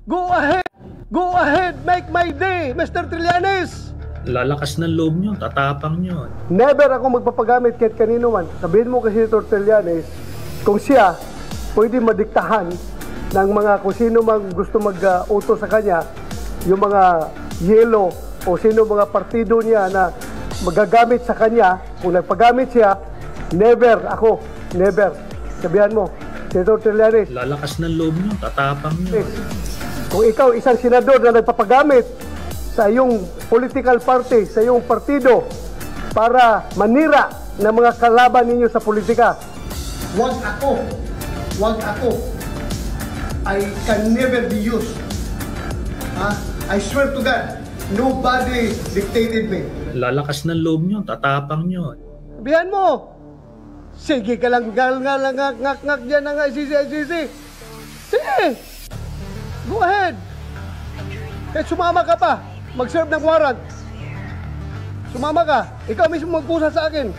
Go ahead, make my day, Mr. Trillanes. Lalakas ng loob nyo, tatapang nyo. Never ako magpapagamit kahit kanino man. Sabihin mo kasi Senator Trillanes, kung siya pwede madiktahan ng mga kung sino mang gusto mag-utos sa kanya, yung mga yelo o sino mga partido niya na magagamit sa kanya, kung nagpagamit siya, never ako, never. Sabihan mo, Senator Trillanes. Lalakas ng loob nyo, tatapang nyo. Kung ikaw isang senador na nagpapagamit sa iyong political party, sa iyong partido, para manira ng mga kalaban ninyo sa politika, wag ako. I can never be used. I swear to God, nobody dictated me. Lalakas ng loob nyo, tatapang nyo. Sabihan mo, sige ka lang, ngak dyan ng ICC. Sige, go ahead. Kahit sumama ka pa, mag-serve ng warrant. Sumama ka, ikaw mismo magpusa sa akin.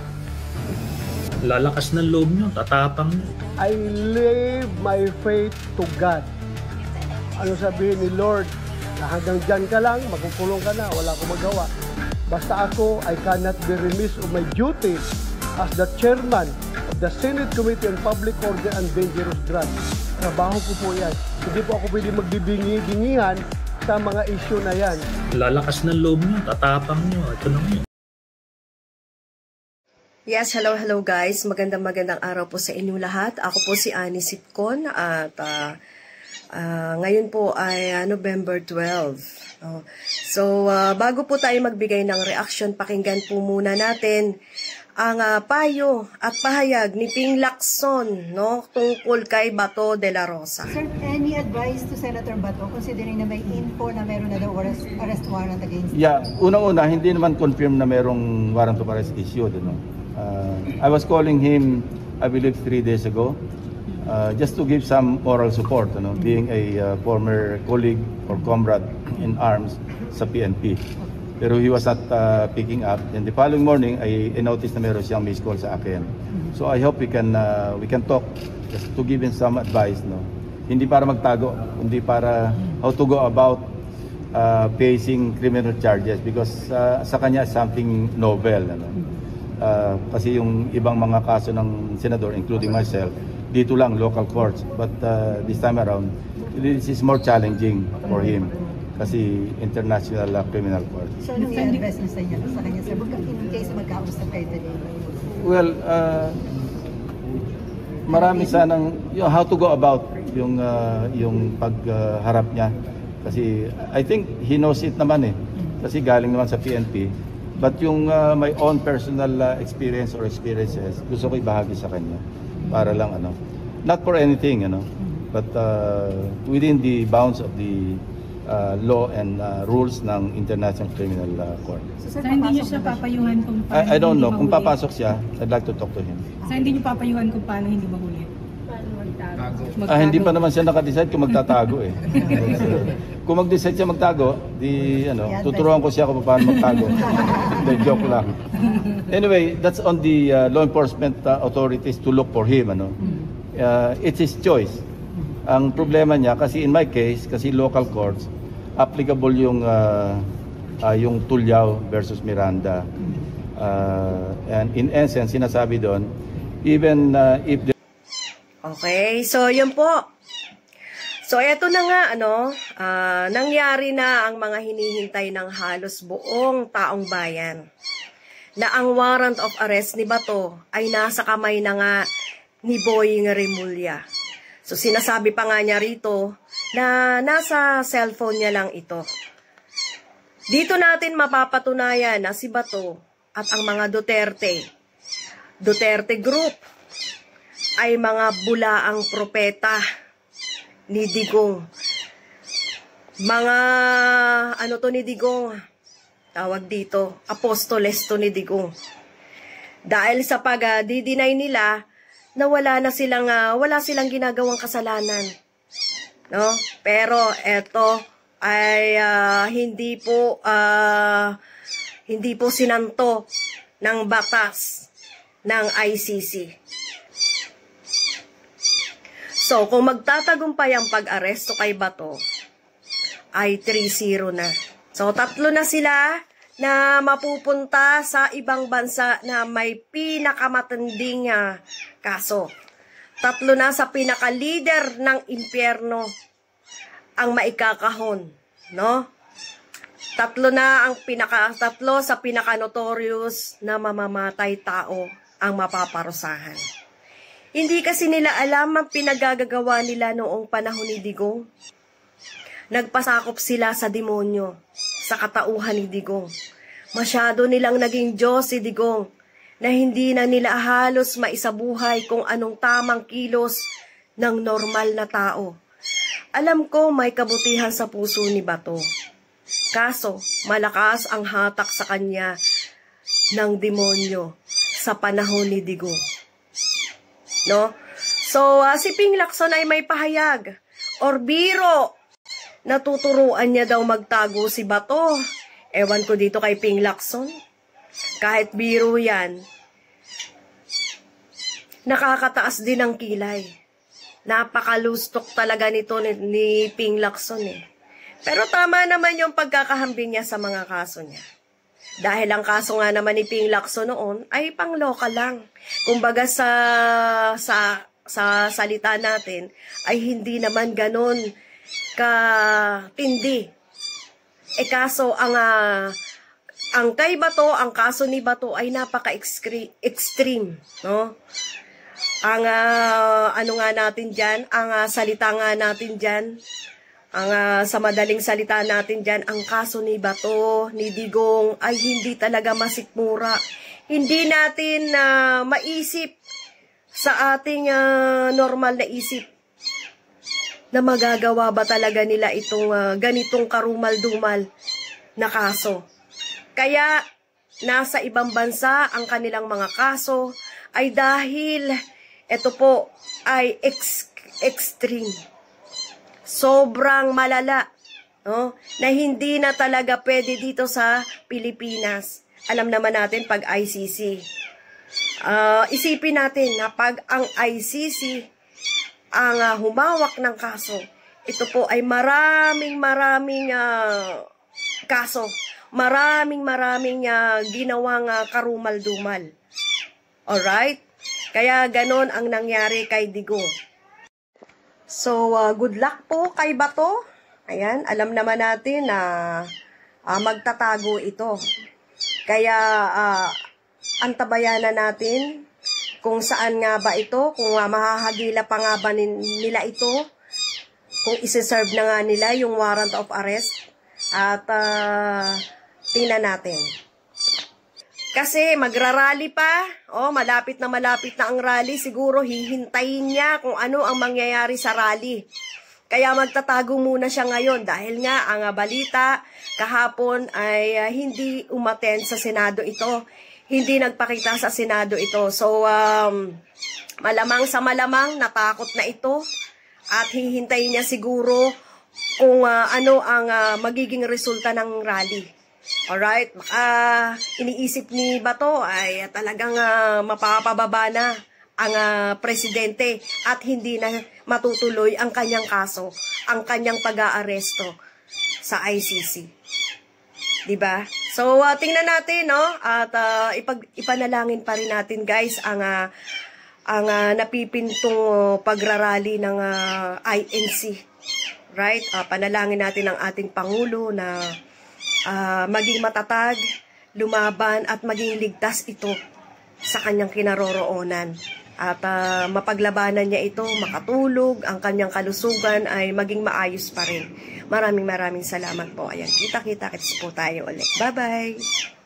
Lalakas ng loob nyo, tatapang nyo. I leave my faith to God. Ano sabihin ni Lord? Na hanggang dyan ka lang, magkukulong ka na, wala akong magawa. Basta ako, I cannot be remiss of my duty as the chairman of the Senate Committee on Public Order and Dangerous Drugs. Trabaho ko po yan. Hindi po ako pwede magbibingi-bingihan sa mga issue na yan. Lalakas ng loob nyo, tatapang nyo. Ito na nyo. Yes, hello guys. Magandang araw po sa inyong lahat. Ako po si Annie Sitcon at ngayon po ay November 12. So, bago po tayo magbigay ng reaction, pakinggan po muna natin ang payo at pahayag ni Ping Lacson, no, tungkol kay Bato de la Rosa. Sir, any advice to Senator Bato considering na may info na meron na daw arrest warrant against him? Yeah, unang-una, hindi naman confirm na merong warrant of arrest issued. I was calling him, I believe, 3 days ago, just to give some moral support, being a former colleague or comrade in arms sa PNP. Pero he was not picking up. And the following morning, I noticed na meron siyang missed call sa akin. So I hope we can talk just to give him some advice. Hindi para magtago, hindi para how to go about facing criminal charges because sa kanya something novel. Kasi yung ibang mga kaso ng senador, including myself, dito lang, local courts. But this time around, this is more challenging for him. Kasi international criminal court. So, anong i-address niyo sa kanya, sir? In case magkausap kayo today? Well, marami sanang, how to go about yung pagharap niya. Kasi I think he knows it naman Kasi galing naman sa PNP. But yung my own personal experience or experiences, gusto ko ibahagi sa kanya. Para lang, not for anything, but within the bounds of the law and rules ng International Criminal Court. So, hindi niyo siya papayuhan kung paano I don't know. Kung papasok siya, I'd like to talk to him. So, hindi niyo papayuhan kung paano hindi mahuli? Hindi pa naman siya nakadecide kung magtatago Kung mag-decide siya magtago, tuturuan ko siya kung paano magtago. Joke lang. Anyway, that's on the law enforcement authorities to look for him. It's his choice. Ang problema niya, kasi in my case, kasi local courts, applicable yung Tulyao versus Miranda. And in essence, sinasabi doon, even if the... Okay, so yun po. So eto na nga, nangyari na ang mga hinihintay ng halos buong taong bayan. Na ang warrant of arrest ni Bato ay nasa kamay na nga ni Boying Remulla. So sinasabi pa nga niya rito na nasa cellphone niya lang ito. Dito natin mapapatunayan na si Bato at ang mga Duterte Group ay mga bulaang propeta ni Digong. Mga ni Digong, tawag dito, apostoles to ni Digong. Dahil sa pag-deny nila na wala silang ginagawang kasalanan. Pero eto ay hindi po sinanto ng batas ng ICC. So, kung magtatagumpay ang pag-aresto kay Bato, ay 3-0 na. So, 3 na sila na mapupunta sa ibang bansa na may pinakamatinding kaso. 3 na sa pinaka-leader ng impyerno ang maikakahon, no? 3 na ang 3 sa pinaka-notorious na mamamatay tao ang mapaparusahan. Hindi kasi nila alam ang pinagagagawa nila noong panahon ni Digong. Nagpasakop sila sa demonyo, sa katauhan ni Digong. Masyado nilang naging Diyos si Digong na hindi na nila halos maisabuhay kung anong tamang kilos ng normal na tao. Alam ko may kabutihan sa puso ni Bato. Kaso, malakas ang hatak sa kanya ng demonyo sa panahon ni Digong. No? So, si Ping Lacson ay may pahayag or biro. Natuturuan niya daw magtago si Bato. Ewan ko dito kay Ping Lacson. Kahit biro yan, nakakataas din ang kilay. Napakalustok talaga nito ni Ping Lacson eh. Pero tama naman yung pagkakahambing niya sa mga kaso niya. Dahil ang kaso nga naman ni Ping Lacson noon ay pang-local lang. Kumbaga sa salita natin ay hindi naman ganon katindi. Kaso ang kay Bato, ang kaso ni Bato ay napaka-extreme, no? Ang ano nga natin diyan, ang salita nga natin diyan, sa madaling salita natin diyan, ang kaso ni Bato, ni Digong ay hindi talaga masikmura. Hindi natin maisip sa ating normal na isip na magagawa ba talaga nila itong ganitong karumal-dumal na kaso. Kaya nasa ibang bansa ang kanilang mga kaso ay dahil ito po ay extreme. Sobrang malala, no? Na hindi na talaga pwede dito sa Pilipinas. Alam naman natin pag ICC. Isipin natin na pag ang ICC ang humawak ng kaso, ito po ay maraming kaso. Maraming ginawang karumal-dumal. Alright? Kaya ganon ang nangyari kay Digong. So, good luck po kay Bato. Ayan, alam naman natin na magtatago ito. Kaya, antabayanan natin kung saan nga ba ito, kung mahahagila pa nga ba nila ito, kung isi-serve na nga nila yung warrant of arrest. At, tingnan natin. Kasi magrarally pa, malapit na ang rally, siguro hihintayin niya kung ano ang mangyayari sa rally. Kaya magtatago muna siya ngayon dahil nga ang balita kahapon ay hindi umattend sa Senado ito. Hindi nagpakita sa Senado ito. So, malamang sa malamang natakot na ito at hihintayin niya siguro kung ano ang magiging resulta ng rally. Alright, iniisip ni Bato ay talagang mapapababa na ang presidente at hindi na matutuloy ang kanyang kaso, ang kanyang pag-aaresto sa ICC. Diba? So, tingnan natin, no? At ipanalangin pa rin natin, guys, ang napipintong pagrarally ng INC. Right? Panalangin natin ang ating Pangulo na maging matatag, lumaban at maging ligtas ito sa kanyang kinaroroonan. At mapaglabanan niya ito, makatulog, ang kanyang kalusugan ay maging maayos pa rin. Maraming salamat po. Ayan, kita-kits po tayo ulit. Bye-bye!